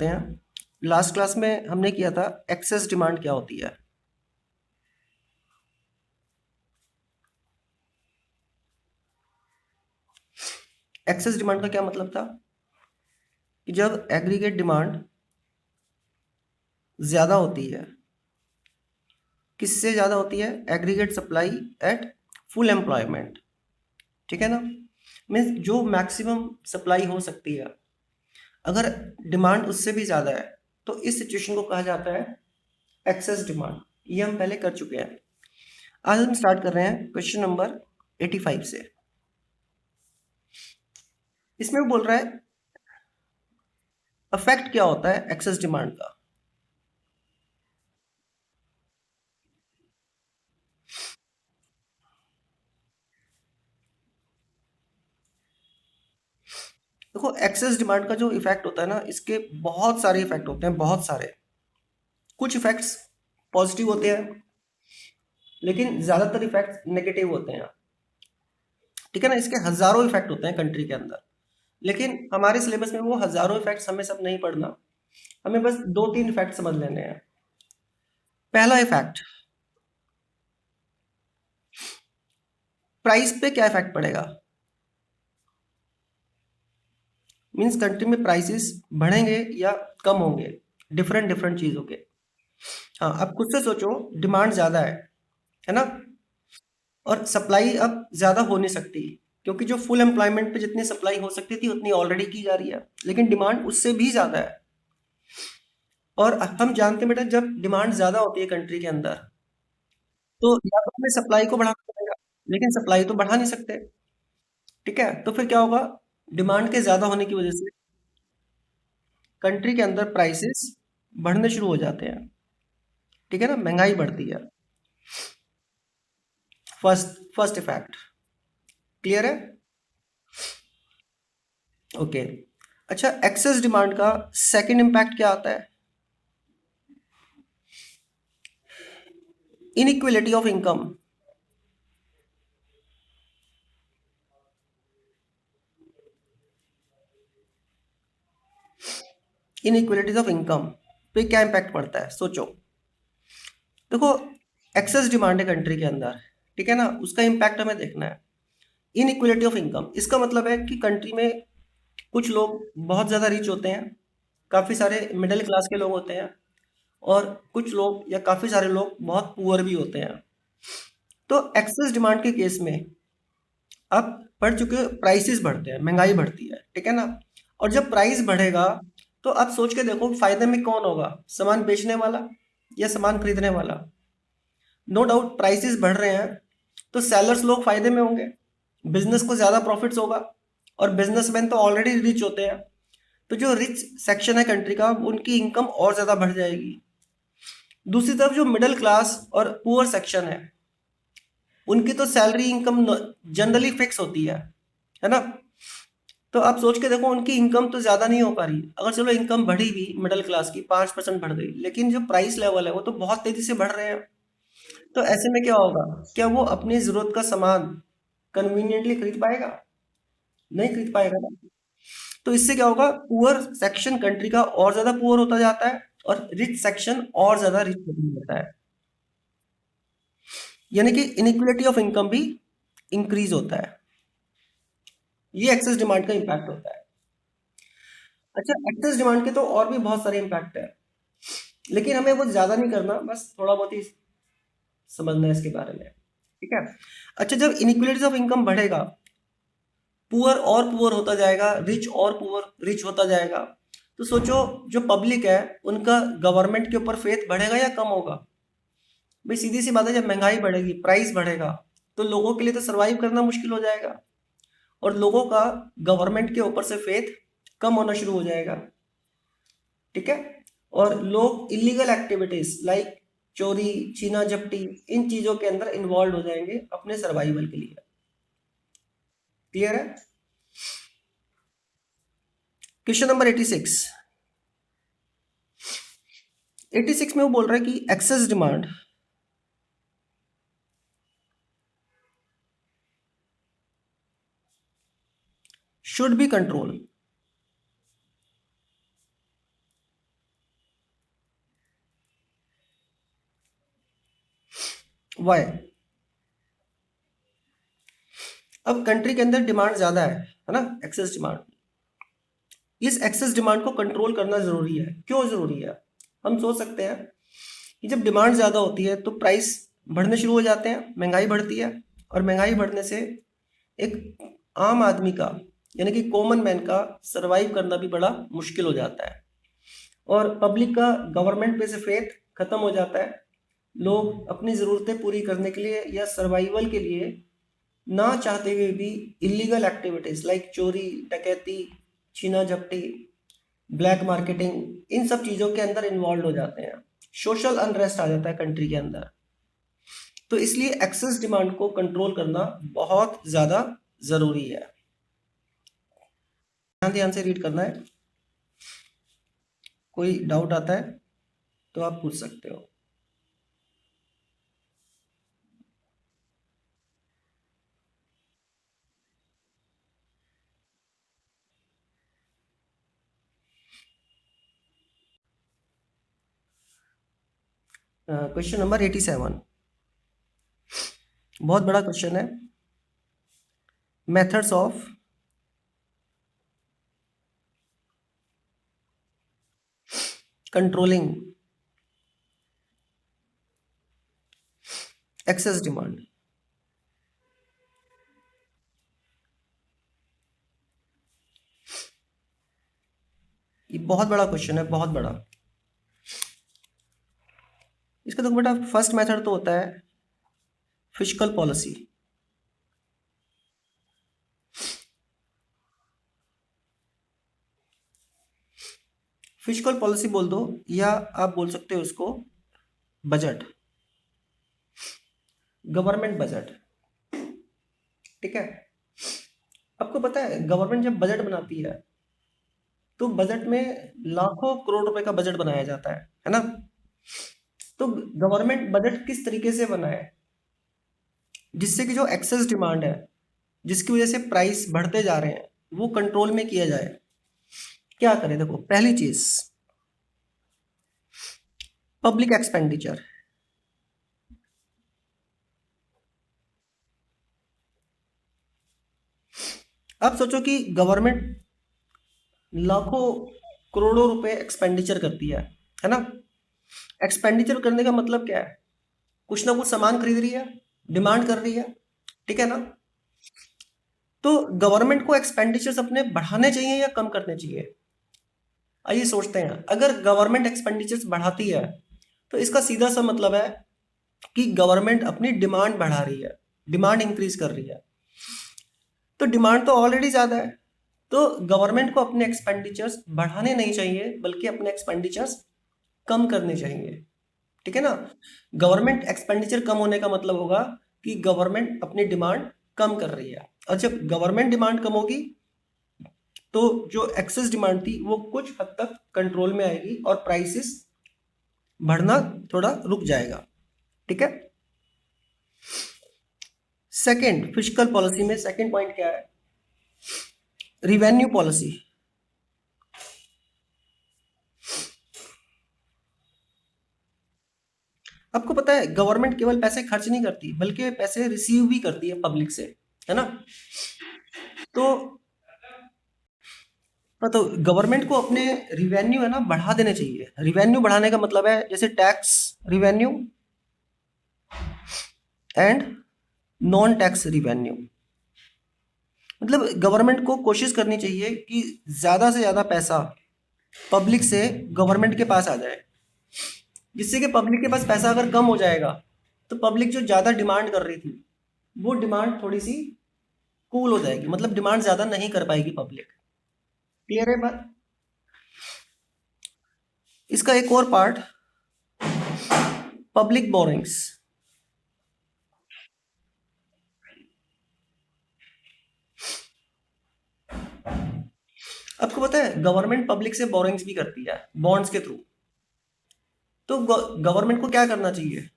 हैं। Last class में हमने किया था एक्सेस डिमांड क्या होती है। एक्सेस डिमांड का क्या मतलब था कि जब एग्रीगेट डिमांड ज़्यादा होती है। किससे ज़्यादा होती है? Aggregate supply at full employment. ठीक है ना? मीन्स जो मैक्सिमम सप्लाई हो सकती है, अगर डिमांड उससे भी ज़्यादा है तो इस सिचुएशन को कहा जाता है एक्सेस डिमांड। ये हम पहले कर चुके हैं। आज हम स्टार्ट कर रहे हैं क्वेश्चन नंबर 85 से। इसमें वो बोल रहा है अफेक्ट क्या होता है एक्सेस डिमांड का। देखो, एक्सेस डिमांड का जो इफेक्ट होता है ना, इसके बहुत सारे इफेक्ट होते हैं, बहुत सारे। कुछ इफेक्ट्स पॉजिटिव होते हैं, लेकिन ज्यादातर इफेक्ट्स नेगेटिव होते हैं। ठीक है ना? इसके हजारों इफेक्ट होते हैं कंट्री के अंदर, लेकिन हमारे सिलेबस में वो हजारों इफेक्ट्स हमें सब नहीं पढ़ना। हमें बस दो तीन इफेक्ट समझ लेने हैं। पहला इफेक्ट, प्राइस पे क्या इफेक्ट पड़ेगा। मीन्स कंट्री में प्राइसेस बढ़ेंगे या कम होंगे, डिफरेंट डिफरेंट चीजों के। हाँ, अब खुद से सोचो, डिमांड ज्यादा है ना? और सप्लाई अब ज़्यादा हो नहीं सकती, क्योंकि जो फुल एम्प्लॉयमेंट पे जितनी सप्लाई हो सकती थी उतनी ऑलरेडी की जा रही है, लेकिन डिमांड उससे भी ज़्यादा है। और हम जानते हैं बेटा, जब डिमांड ज़्यादा होती है कंट्री के अंदर, तो या तो हमें सप्लाई को बढ़ाना पड़ेगा, लेकिन सप्लाई तो बढ़ा नहीं सकते। ठीक है? तो फिर क्या होगा? डिमांड के ज़्यादा होने की वजह से कंट्री के अंदर प्राइसेस बढ़ने शुरू हो जाते हैं। ठीक है ना? महंगाई बढ़ती है। फर्स्ट फर्स्ट इफेक्ट क्लियर है? ओके। अच्छा, एक्सेस डिमांड का सेकंड इम्पैक्ट क्या आता है? Inequality of income. Inequalities of income पे क्या इम्पैक्ट पड़ता है, सोचो। देखो, एक्सेस डिमांड है कंट्री के अंदर, ठीक है ना? उसका इम्पैक्ट हमें देखना है। इनइक्वलिटी ऑफ इनकम, इसका मतलब है कि कंट्री में कुछ लोग बहुत ज़्यादा रिच होते हैं, काफ़ी सारे मिडिल क्लास के लोग होते हैं, और कुछ लोग या काफ़ी सारे लोग बहुत पुअर भी होते हैं। तो एक्सेस डिमांड के केस में अब बढ़ चुके प्राइसेस बढ़ते हैं, महंगाई बढ़ती है, ठीक है ना? और जब प्राइस बढ़ेगा, तो आप सोच के देखो, फायदे में कौन होगा? सामान बेचने वाला या सामान खरीदने वाला? नो डाउट प्राइसेस बढ़ रहे हैं तो सेलर्स लोग फायदे में होंगे, बिजनेस को ज्यादा प्रॉफिट्स होगा, और बिजनेसमैन तो ऑलरेडी रिच होते हैं। तो जो रिच सेक्शन है कंट्री का, उनकी इनकम और ज्यादा बढ़ जाएगी। दूसरी तरफ जो मिडिल क्लास और पुअर सेक्शन उनकी तो सैलरी इनकम जनरली फिक्स होती है ना? तो आप सोच के देखो, उनकी इनकम तो ज्यादा नहीं हो पा रही। अगर चलो इनकम बढ़ी भी मिडिल क्लास की 5% बढ़ गई, लेकिन जो प्राइस लेवल है वो तो बहुत तेजी से बढ़ रहे हैं। तो ऐसे में क्या होगा? क्या वो अपनी जरूरत का सामान कन्वीनियंटली खरीद पाएगा? नहीं खरीद पाएगा ना। तो इससे क्या होगा? पुअर सेक्शन कंट्री का और ज्यादा पुअर होता जाता है, और रिच सेक्शन और ज्यादा रिच होता जाता है। यानी कि इनइक्वलिटी ऑफ इनकम भी इंक्रीज होता है। ये एक्सेस डिमांड का इम्पैक्ट होता है। अच्छा, एक्सेस डिमांड के तो और भी बहुत सारे इम्पैक्ट है, लेकिन हमें वो ज्यादा नहीं करना, बस थोड़ा बहुत ही समझना है इसके बारे में। ठीक है? अच्छा, जब इनइक्वलिटीज ऑफ इनकम बढ़ेगा, पुअर और पुअर होता जाएगा, रिच और पुअर रिच होता जाएगा, तो सोचो, जो पब्लिक है उनका गवर्नमेंट के ऊपर फेथ बढ़ेगा या कम होगा? भाई सीधी सी बात है, जब महंगाई बढ़ेगी, प्राइस बढ़ेगा, तो लोगों के लिए तो सरवाइव करना मुश्किल हो जाएगा, और लोगों का गवर्नमेंट के ऊपर से फेथ कम होना शुरू हो जाएगा। ठीक है? और लोग इलीगल एक्टिविटीज लाइक चोरी, छीना झपटी, इन चीजों के अंदर इन्वॉल्व हो जाएंगे अपने सर्वाइवल के लिए। क्लियर है? Question number 86। 86 में वो बोल रहा है कि excess demand should be control. Why? अब कंट्री के अंदर डिमांड ज़्यादा है ना, एक्सेस डिमांड। इस एक्सेस डिमांड को कंट्रोल करना ज़रूरी है। क्यों ज़रूरी है? हम सोच सकते हैं कि जब डिमांड ज़्यादा होती है तो प्राइस बढ़ने शुरू हो जाते हैं, महंगाई बढ़ती है, और महंगाई बढ़ने से एक आम आदमी का, यानी कि कॉमन मैन का सरवाइव करना भी बड़ा मुश्किल हो जाता है, और पब्लिक का गवर्नमेंट पे से फेथ खत्म हो जाता है। लोग अपनी ज़रूरतें पूरी करने के लिए या सर्वाइवल के लिए ना चाहते हुए भी इलीगल एक्टिविटीज़ लाइक चोरी, डकैती, छीना झपटी, ब्लैक मार्केटिंग, इन सब चीज़ों के अंदर इन्वॉल्व हो जाते हैं। सोशल अनरेस्ट आ जाता है कंट्री के अंदर। तो इसलिए एक्सेस डिमांड को कंट्रोल करना बहुत ज़्यादा ज़रूरी है। ध्यान ध्यान से रीड करना है। कोई डाउट आता है तो आप पूछ सकते हो। क्वेश्चन नंबर 87, बहुत बड़ा क्वेश्चन है। Methods of controlling excess demand. ये बहुत बड़ा क्वेश्चन है, बहुत बड़ा। इसका तो बेटा फर्स्ट मेथड तो होता है फिस्कल पॉलिसी। फिस्कल पॉलिसी बोल दो, या आप बोल सकते हो उसको बजट, गवर्नमेंट बजट। ठीक है। आपको पता है गवर्नमेंट जब बजट बनाती है तो बजट में लाखों करोड़ रुपए का बजट बनाया जाता है ना। तो गवर्नमेंट बजट किस तरीके से बना है, जिससे कि जो एक्सेस डिमांड है, जिसकी वजह से प्राइस बढ़ते जा रहे हैं, वो कंट्रोल में किया जाए। क्या करें? देखो, पहली चीज पब्लिक एक्सपेंडिचर। अब सोचो कि गवर्नमेंट लाखों करोड़ों रुपए एक्सपेंडिचर करती है ना। एक्सपेंडिचर करने का मतलब क्या है? कुछ ना कुछ सामान खरीद रही है, डिमांड कर रही है, ठीक है ना। तो गवर्नमेंट को एक्सपेंडिचर्स अपने बढ़ाने चाहिए या कम करने चाहिए? आइए सोचते हैं। अगर गवर्नमेंट एक्सपेंडिचर्स बढ़ाती है तो इसका सीधा सा मतलब है कि गवर्नमेंट अपनी डिमांड बढ़ा रही है, डिमांड इंक्रीज कर रही है। तो डिमांड तो ऑलरेडी ज़्यादा है, तो गवर्नमेंट को अपने एक्सपेंडिचर्स बढ़ाने नहीं चाहिए, बल्कि अपने एक्सपेंडिचर्स कम करने चाहिए। ठीक है ना। गवर्नमेंट एक्सपेंडिचर कम होने का मतलब होगा कि गवर्नमेंट अपनी डिमांड कम कर रही है, और जब गवर्नमेंट डिमांड कम होगी तो जो एक्सेस डिमांड थी वो कुछ हद तक कंट्रोल में आएगी और प्राइसेस बढ़ना थोड़ा रुक जाएगा। ठीक है। सेकंड, फिस्कल पॉलिसी में सेकंड पॉइंट क्या है? Revenue policy. आपको पता है गवर्नमेंट केवल पैसे खर्च नहीं करती, बल्कि पैसे रिसीव भी करती है पब्लिक से, है ना। तो तो गवर्नमेंट को अपने रिवेन्यू है ना बढ़ा देने चाहिए। रिवेन्यू बढ़ाने का मतलब है जैसे tax revenue and non tax revenue. मतलब गवर्नमेंट को कोशिश करनी चाहिए कि ज़्यादा से ज़्यादा पैसा पब्लिक से गवर्नमेंट के पास आ जाए, जिससे कि पब्लिक के पास पैसा अगर कम हो जाएगा तो पब्लिक जो ज़्यादा डिमांड कर रही थी वो डिमांड थोड़ी सी कूल हो जाएगी, मतलब डिमांड ज़्यादा नहीं कर पाएगी पब्लिक। क्लियर है बात? इसका एक और पार्ट, पब्लिक बोरिंग्स। आपको पता है गवर्नमेंट पब्लिक से बोरिंग्स भी करती है बॉन्ड्स के थ्रू। तो गवर्नमेंट को क्या करना चाहिए?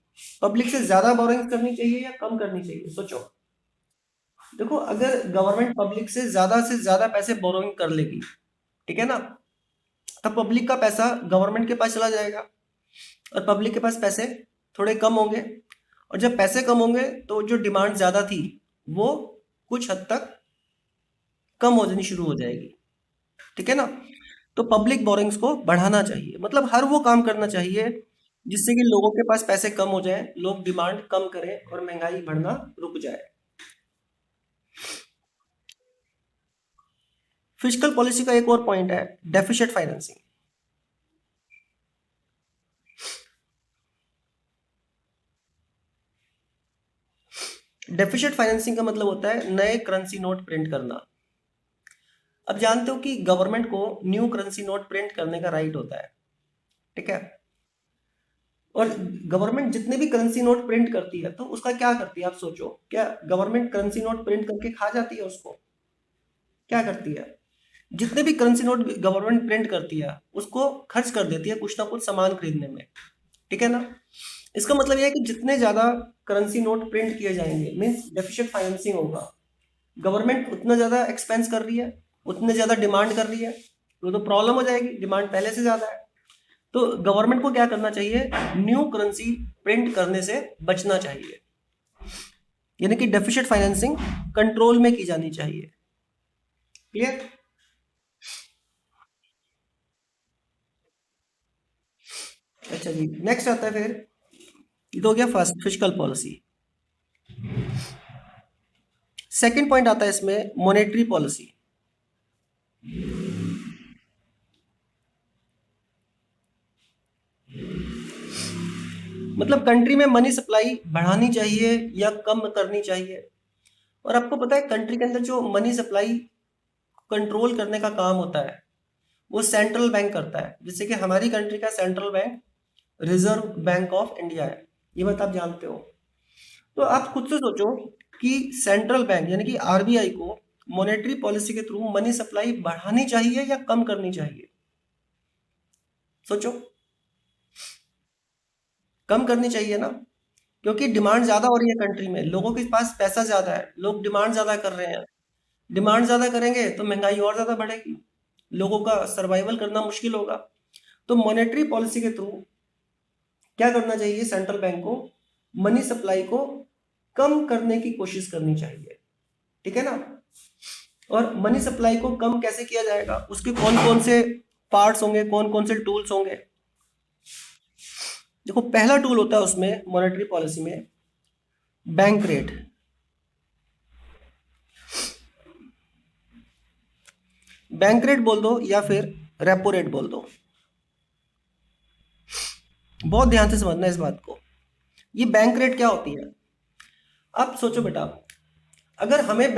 पब्लिक से ज्यादा बोरिंग्स करनी चाहिए या कम करनी चाहिए? सोचो। देखो, अगर गवर्नमेंट पब्लिक से ज्यादा पैसे बोरोइंग कर लेगी, ठीक है ना, तब पब्लिक का पैसा गवर्नमेंट के पास चला जाएगा और पब्लिक के पास पैसे थोड़े कम होंगे, और जब पैसे कम होंगे तो जो डिमांड ज़्यादा थी वो कुछ हद तक कम हो जानी शुरू हो जाएगी। ठीक है ना? तो पब्लिक बोरिंग्स को बढ़ाना चाहिए, मतलब हर वो काम करना चाहिए जिससे कि लोगों के पास पैसे कम हो जाए, लोग डिमांड कम करें और महंगाई बढ़ना रुक जाए। फिस्कल पॉलिसी का एक और पॉइंट है, डेफिसिट फाइनेंसिंग। डेफिसिट फाइनेंसिंग का मतलब होता है नए करेंसी नोट प्रिंट करना। अब जानते हो कि गवर्नमेंट को न्यू करेंसी नोट प्रिंट करने का राइट होता है। ठीक है? और गवर्नमेंट जितने भी करेंसी नोट प्रिंट करती है तो उसका क्या करती है, आप सोचो, क्या गवर्नमेंट करेंसी नोट प्रिंट करके खा जाती है उसको? क्या करती है? जितने भी करेंसी नोट गवर्नमेंट प्रिंट करती है उसको खर्च कर देती है कुछ ना कुछ सामान खरीदने में। ठीक है ना? इसका मतलब यह है कि जितने ज्यादा करेंसी नोट प्रिंट किए जाएंगे मीन्स डेफिशिएंट फाइनेंसिंग होगा। गवर्नमेंट उतना ज्यादा एक्सपेंस कर रही है, उतने ज्यादा डिमांड कर रही है, तो प्रॉब्लम हो जाएगी, डिमांड पहले से ज्यादा है। तो गवर्नमेंट को क्या करना चाहिए, न्यू करेंसी प्रिंट करने से बचना चाहिए, यानी कि डेफिशिएंट फाइनेंसिंग कंट्रोल में की जानी चाहिए। क्लियर? अच्छा जी, नेक्स्ट आता है फिर, ये तो हो गया first fiscal policy. Second point आता है इसमें मॉनेटरी पॉलिसी। मतलब कंट्री में मनी सप्लाई बढ़ानी चाहिए या कम करनी चाहिए। और आपको पता है कंट्री के अंदर जो मनी सप्लाई कंट्रोल करने का काम होता है वो सेंट्रल बैंक करता है। जैसे कि हमारी कंट्री का central bank reserve bank of India है, ये बात आप जानते हो। तो आप खुद से सोचो कि सेंट्रल बैंक यानी कि आरबीआई को मॉनेटरी पॉलिसी के थ्रू मनी सप्लाई बढ़ानी चाहिए या कम करनी चाहिए? सोचो। कम करनी चाहिए ना, क्योंकि डिमांड ज्यादा हो रही है कंट्री में, लोगों के पास पैसा ज्यादा है, लोग डिमांड ज्यादा कर रहे हैं। डिमांड ज्यादा करेंगे तो महंगाई और ज्यादा बढ़ेगी, लोगों का सर्वाइवल करना मुश्किल होगा। तो मॉनेटरी पॉलिसी के थ्रू क्या करना चाहिए, सेंट्रल बैंक को मनी सप्लाई को कम करने की कोशिश करनी चाहिए। ठीक है ना? और मनी सप्लाई को कम कैसे किया जाएगा, उसके कौन कौन से पार्ट्स होंगे, कौन कौन से टूल्स होंगे? देखो, पहला टूल होता है उसमें मॉनेटरी पॉलिसी में बैंक रेट। बैंक रेट बोल दो या फिर रेपो रेट बोल दो। बहुत ध्यान से समझना इस बात को। ये बैंक रेट क्या होती है? आप सोचो बेटा, अगर हमें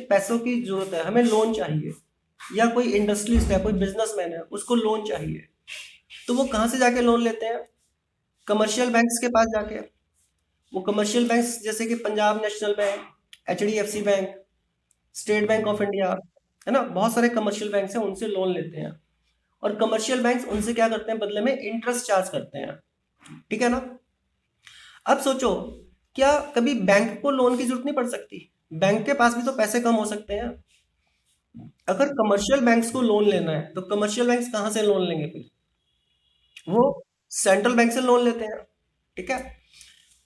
पैसों की जरूरत है, हमें लोन चाहिए, या कोई इंडस्ट्रियलिस्ट है, कोई बिजनेसमैन है, उसको लोन चाहिए, तो वो कहाँ से जाके लोन लेते हैं? कमर्शियल बैंक्स के पास जाके। वो कमर्शियल बैंक्स जैसे कि Punjab national bank, HDFC bank, state bank of India, है ना, बहुत सारे कमर्शियल बैंक्स हैं, उनसे लोन लेते हैं। और कमर्शियल बैंक्स उनसे क्या करते हैं, बदले में इंटरेस्ट चार्ज करते हैं। ठीक है ना? अब सोचो, क्या कभी बैंक को लोन की जरूरत नहीं पड़ सकती? बैंक के पास भी तो पैसे कम हो सकते हैं। अगर कमर्शियल बैंक्स को लोन लेना है तो कमर्शियल बैंक्स कहाँ से लोन लेंगे फिर? वो सेंट्रल बैंक से लोन लेते हैं। ठीक है?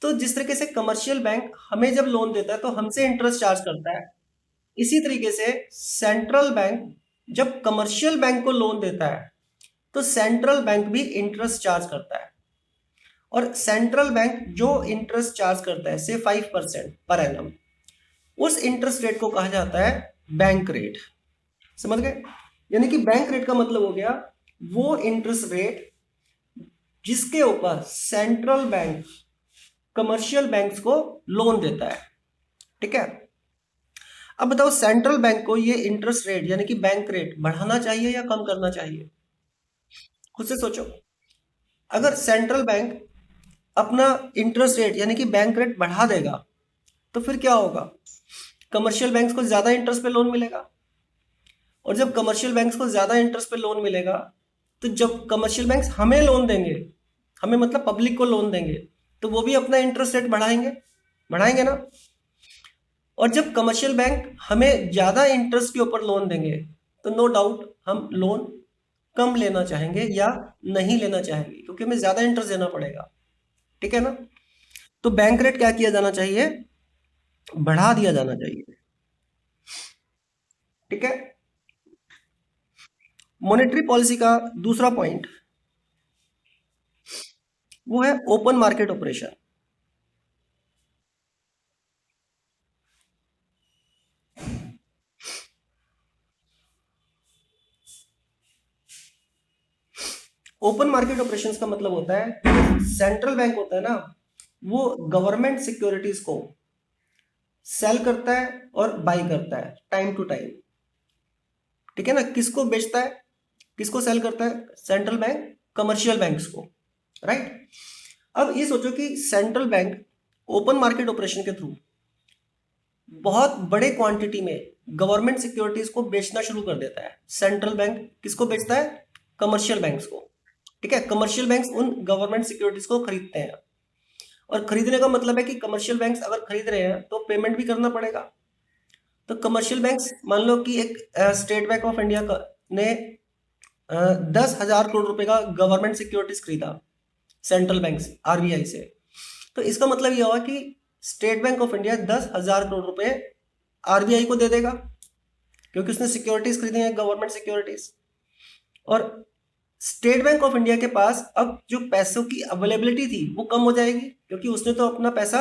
तो जिस तरीके से कमर्शियल बैंक हमें जब लोन देता है तो हमसे इंटरेस्ट चार्ज करता है, इसी तरीके से सेंट्रल बैंक जब कमर्शियल बैंक को लोन देता है तो सेंट्रल बैंक भी इंटरेस्ट चार्ज करता है। और सेंट्रल बैंक जो इंटरेस्ट चार्ज करता है से 5% पर एनम, उस इंटरेस्ट रेट को कहा जाता है बैंक रेट। समझ गए? यानी कि बैंक रेट का मतलब हो गया वो इंटरेस्ट रेट जिसके ऊपर सेंट्रल बैंक कमर्शियल बैंक्स को लोन देता है। ठीक है? अब बताओ, सेंट्रल बैंक को ये इंटरेस्ट रेट यानी कि बैंक रेट बढ़ाना चाहिए या कम करना चाहिए? खुद से सोचो। अगर सेंट्रल बैंक अपना इंटरेस्ट रेट यानी कि बैंक रेट बढ़ा देगा तो फिर क्या होगा? कमर्शियल बैंक्स को ज्यादा इंटरेस्ट पे लोन मिलेगा। और जब कमर्शियल बैंक्स को ज्यादा इंटरेस्ट पे लोन मिलेगा तो जब कमर्शियल बैंक्स हमें लोन देंगे, हमें मतलब पब्लिक को लोन देंगे, तो वो भी अपना इंटरेस्ट रेट बढ़ाएंगे, बढ़ाएंगे ना? और जब कमर्शियल बैंक हमें ज्यादा इंटरेस्ट के ऊपर लोन देंगे तो नो डाउट हम लोन कम लेना चाहेंगे या नहीं लेना चाहेंगे, क्योंकि हमें ज्यादा इंटरेस्ट देना पड़ेगा। ठीक है ना? तो बैंक रेट क्या किया जाना चाहिए? बढ़ा दिया जाना चाहिए। ठीक है। मॉनेटरी पॉलिसी का दूसरा पॉइंट वो है open market operation. Open market operations का मतलब होता है सेंट्रल बैंक होता है ना, वो गवर्नमेंट सिक्योरिटीज को सेल करता है और बाई करता है टाइम टू टाइम। ठीक है ना, किसको बेचता है, किसको सेल करता है? सेंट्रल बैंक कमर्शियल बैंक्स को, राइट। अब ये सोचो कि central bank open market operation के थ्रू बहुत बड़े क्वांटिटी में गवर्नमेंट सिक्योरिटीज को बेचना शुरू कर देता है। सेंट्रल बैंक किसको बेचता है? कमर्शियल बैंक्स को। ठीक है, कमर्शियल बैंक्स उन गवर्नमेंट सिक्योरिटीज को खरीदते हैं। और खरीदने का मतलब है कि कमर्शियल बैंक्स अगर खरीद रहे हैं तो पेमेंट भी करना पड़ेगा। तो कमर्शियल बैंक्स, मान लो कि एक स्टेट बैंक ऑफ इंडिया ने 10,000 करोड़ रुपए का गवर्नमेंट सिक्योरिटीज खरीदा सेंट्रल बैंक से, आरबीआई से। तो इसका मतलब यह हुआ कि state bank of India 10,000 crore रुपए आरबीआई को दे देगा, क्योंकि उसने सिक्योरिटीज खरीदी है, गवर्नमेंट सिक्योरिटीज। और स्टेट बैंक ऑफ इंडिया के पास अब जो पैसों की अवेलेबिलिटी थी वो कम हो जाएगी, क्योंकि उसने तो अपना पैसा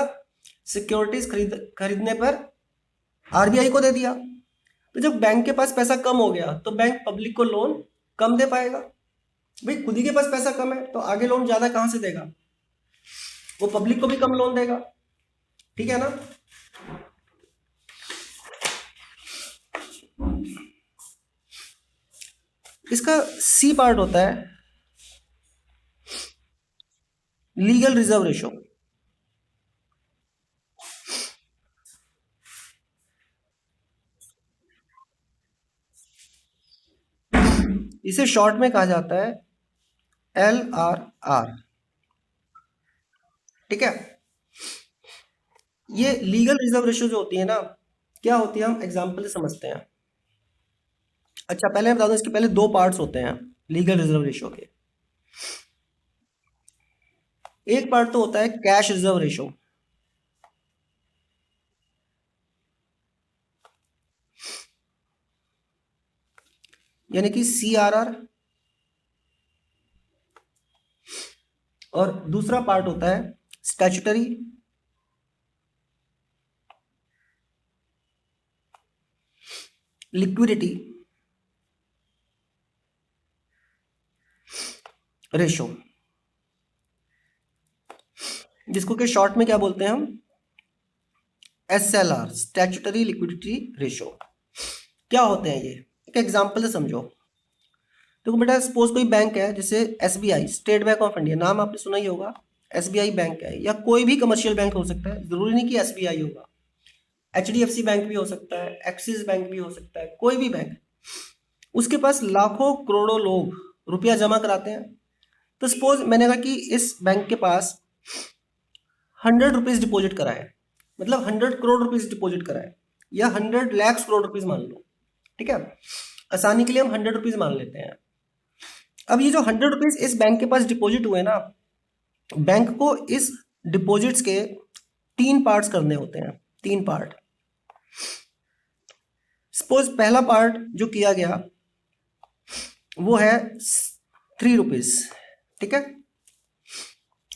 सिक्योरिटीज खरीदने पर आरबीआई को दे दिया। तो जब बैंक के पास पैसा कम हो गया तो बैंक पब्लिक को लोन कम दे पाएगा। भाई खुद ही के पास पैसा कम है तो आगे लोन ज्यादा कहां से देगा? वो पब्लिक को भी कम लोन देगा। ठीक है ना। इसका सी पार्ट होता है लीगल रिजर्व रेशो। इसे शॉर्ट में कहा जाता है LRR। ठीक है। ये लीगल रिजर्व रेशो जो होती है ना, क्या होती है हम एग्जांपल से समझते हैं। अच्छा पहले मैं बता दूं, इसके पहले दो पार्ट्स होते हैं लीगल रिजर्व रेशो के। एक पार्ट तो होता है कैश रिजर्व रेशो, यानी कि CRR। और दूसरा पार्ट होता है स्टैट्यूटरी लिक्विडिटी रेशो, जिसको कि शॉर्ट में क्या बोलते हैं हम? SLR, statutory liquidity ratio. क्या होते हैं ये? एक एग्जांपल से समझो। देखो बेटा, सपोज कोई बैंक है जैसे SBI, state bank of India, नाम आपने सुना ही होगा। SBI बैंक है, या कोई भी कमर्शियल बैंक हो सकता है, जरूरी नहीं कि SBI होगा। HDFC बैंक भी हो सकता है, एक्सिस बैंक भी हो सकता है, कोई भी बैंक। उसके पास लाखों करोड़ों लोग रुपया जमा कराते हैं। तो सपोज मैंने कहा कि इस बैंक के पास 100 रुपीज डिपॉजिट कराए, मतलब 100 करोड़ रुपीज डिपॉजिट कराए, या 100 लाख करोड़ रुपीज मान लो। ठीक है, आसानी के लिए हम 100 रुपीज मान लेते हैं। अब ये जो 100 रुपीज इस बैंक के पास डिपॉजिट हुए ना, बैंक को इस डिपॉजिट्स के 3 पार्ट्स करने होते हैं। 3 पार्ट। सपोज पहला पार्ट जो किया गया वो है 3 रुपीज। ठीक है।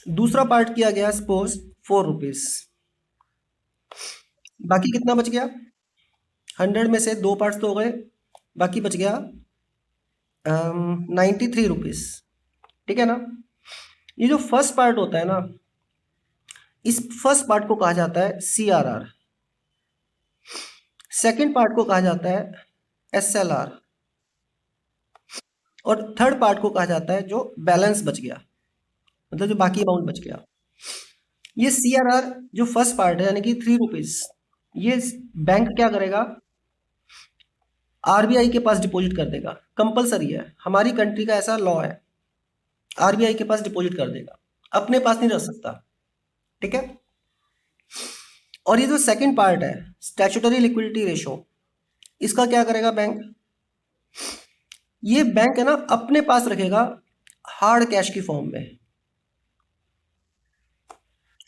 दूसरा पार्ट किया गया सपोज 4 रुपीज। बाकी कितना बच गया? 100 में से 2 पार्ट्स तो हो गए, बाकी बच गया 93 रुपीज। ठीक है ना। ये जो फर्स्ट पार्ट होता है ना, इस फर्स्ट पार्ट को कहा जाता है CRR। सेकंड पार्ट को कहा जाता है SLR। और थर्ड पार्ट को कहा जाता है जो बैलेंस बच गया, मतलब जो बाकी अमाउंट बच गया। ये CRR जो फर्स्ट पार्ट है यानी कि 3 रुपीज, ये बैंक क्या करेगा? आरबीआई के पास डिपॉजिट कर देगा। कंपलसरी है, हमारी कंट्री का ऐसा लॉ है, आरबीआई के पास डिपॉजिट कर देगा, अपने पास नहीं रख सकता। ठीक है। और ये जो सेकंड पार्ट है स्टैट्यूटरी लिक्विडिटी रेशो, इसका क्या करेगा बैंक? ये बैंक है ना अपने पास रखेगा हार्ड कैश की फॉर्म में।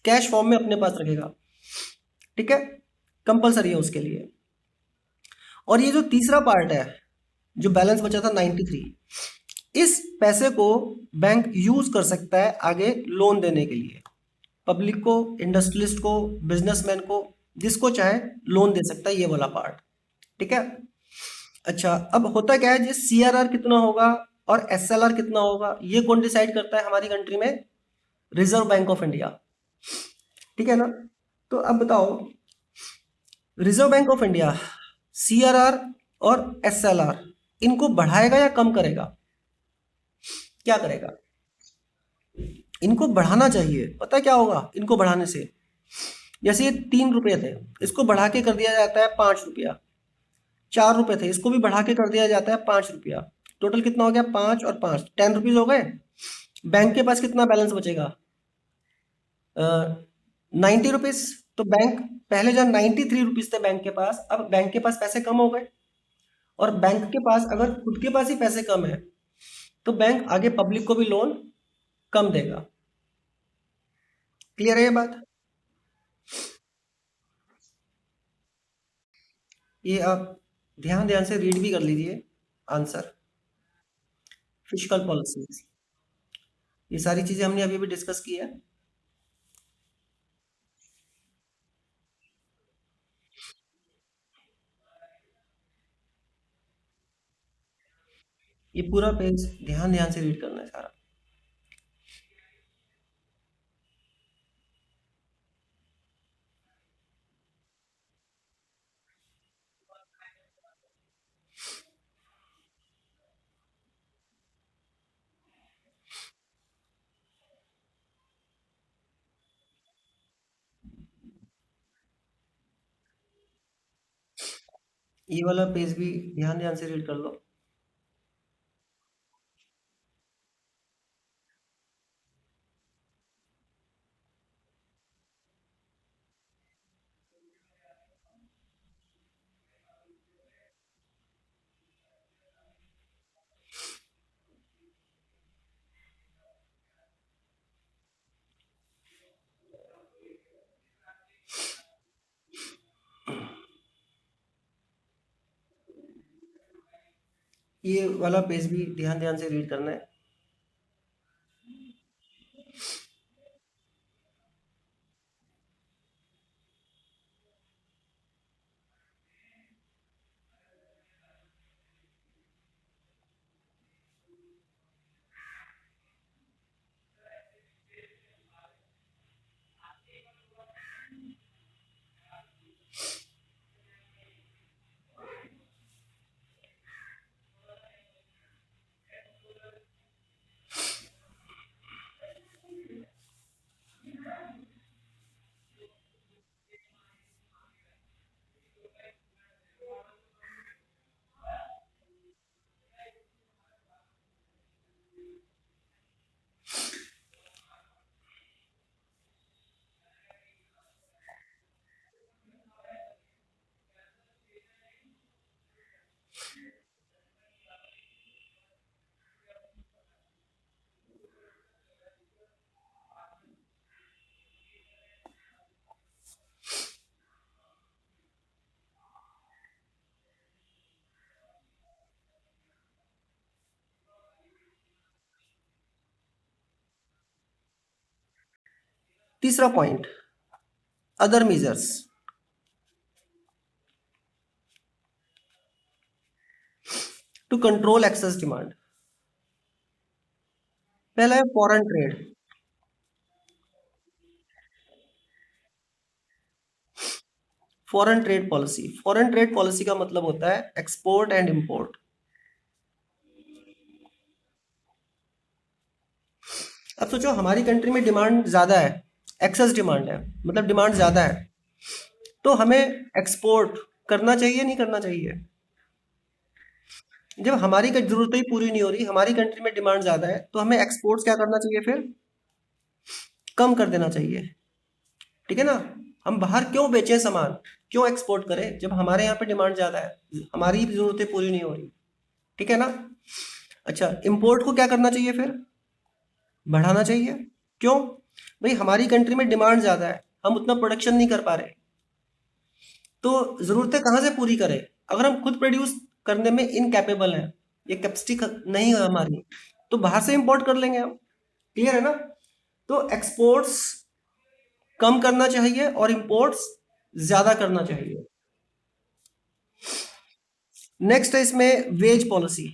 कैश फॉर्म में अपने पास रखेगा, ठीक है, कंपलसरी है उसके लिए। और ये जो तीसरा पार्ट है, जो बैलेंस बचा था 93, इस पैसे को बैंक यूज कर सकता है आगे लोन देने के लिए, पब्लिक को, इंडस्ट्रियलिस्ट को, बिजनेसमैन को, जिसको चाहे लोन दे सकता है, ये वाला पार्ट, ठीक है। अच्छा, अब होता क्या है, ये सीआरआर कितना होगा और एसएलआर कितना होगा, ये कौन डिसाइड करता है हमारी कंट्री में? रिजर्व बैंक ऑफ इंडिया, ठीक है ना। तो अब बताओ, reserve bank of India CRR और एसएलआर इनको बढ़ाएगा या कम करेगा? क्या करेगा? इनको बढ़ाना चाहिए। पता है क्या होगा इनको बढ़ाने से? जैसे ये 3 रुपये थे, इसको बढ़ा के कर दिया जाता है 5 रुपया। 4 रुपये थे, इसको भी बढ़ा के कर दिया जाता है 5 रुपया। टोटल कितना हो गया? 5 और 5, 10 रुपीज हो गए। बैंक के पास कितना बैलेंस बचेगा? 90 रुपीज। तो बैंक, पहले जब 93 रुपीज थे बैंक के पास, अब बैंक के पास पैसे कम हो गए। और बैंक के पास अगर खुद के पास ही पैसे कम है, तो बैंक आगे पब्लिक को भी लोन कम देगा। क्लियर है ये बात? ये आप ध्यान ध्यान से रीड भी कर लीजिए आंसर। फिजिकल पॉलिसीज, ये सारी चीजें हमने अभी भी डिस्कस की है। ये पूरा पेज ध्यान ध्यान से रीड करना है सारा। ये वाला पेज भी ध्यान ध्यान से रीड कर लो। ये वाला पेज भी ध्यान ध्यान से रीड करना है। तीसरा point, other measures to control excess demand. पहला है foreign trade. Foreign trade policy का मतलब होता है एक्सपोर्ट एंड इंपोर्ट। अब सोचो हमारी कंट्री में डिमांड ज्यादा है, एक्सेस डिमांड है, मतलब डिमांड ज्यादा है, तो हमें एक्सपोर्ट करना चाहिए नहीं करना चाहिए? जब हमारी जरूरतें ही पूरी नहीं हो रही, हमारी कंट्री में डिमांड ज्यादा है, तो हमें एक्सपोर्ट्स क्या करना चाहिए फिर? कम कर देना चाहिए, ठीक है ना। हम बाहर क्यों बेचें सामान, क्यों एक्सपोर्ट करें जब हमारे यहाँ पे डिमांड ज्यादा है, हमारी जरूरतें पूरी नहीं हो रही, ठीक है ना। अच्छा, इंपोर्ट को क्या करना चाहिए फिर? बढ़ाना चाहिए। क्यों? भाई हमारी कंट्री में डिमांड ज़्यादा है, हम उतना प्रोडक्शन नहीं कर पा रहे, तो ज़रूरतें कहाँ से पूरी करें? अगर हम खुद प्रोड्यूस करने में इनकैपेबल हैं, ये कैपेसिटी नहीं है हमारी, तो बाहर से इंपोर्ट कर लेंगे हम। क्लियर है ना? तो एक्सपोर्ट्स कम करना चाहिए और इंपोर्ट्स ज़्यादा करना चाहिए। नेक्स्ट है इसमें वेज पॉलिसी,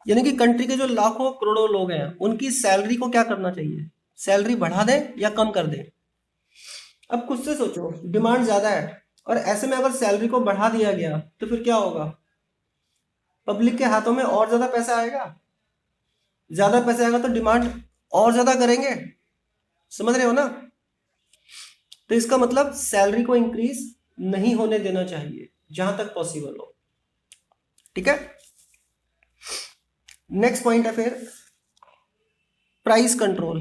यानी कि कंट्री के जो लाखों करोड़ों लोग हैं उनकी सैलरी को क्या करना चाहिए? सैलरी बढ़ा दें या कम कर दें? अब खुद से सोचो, डिमांड ज़्यादा है और ऐसे में अगर सैलरी को बढ़ा दिया गया तो फिर क्या होगा? पब्लिक के हाथों में और ज़्यादा पैसा आएगा, ज़्यादा पैसा आएगा तो डिमांड और ज़्यादा करेंगे। समझ रहे हो ना? तो इसका मतलब सैलरी को इंक्रीज नहीं होने देना चाहिए जहां तक पॉसिबल हो। ठीक है? नेक्स्ट पॉइंट है फिर प्राइस कंट्रोल।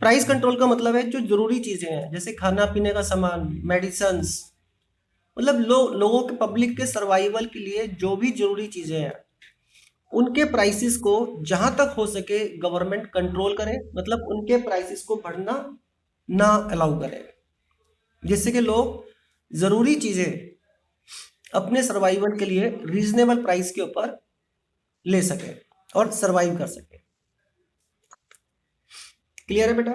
प्राइस कंट्रोल का मतलब है जो जरूरी चीजें हैं जैसे खाना पीने का सामान, मेडिसिन्स, मतलब लोगों के, पब्लिक के सर्वाइवल के लिए जो भी जरूरी चीजें हैं उनके प्राइसेस को जहां तक हो सके गवर्नमेंट कंट्रोल करे, मतलब उनके प्राइसेस को बढ़ना ना अलाउ करे, जिससे कि लोग जरूरी चीजें अपने सर्वाइवल के लिए रीजनेबल प्राइस के ऊपर ले सके और सरवाइव कर सके। क्लियर है बेटा?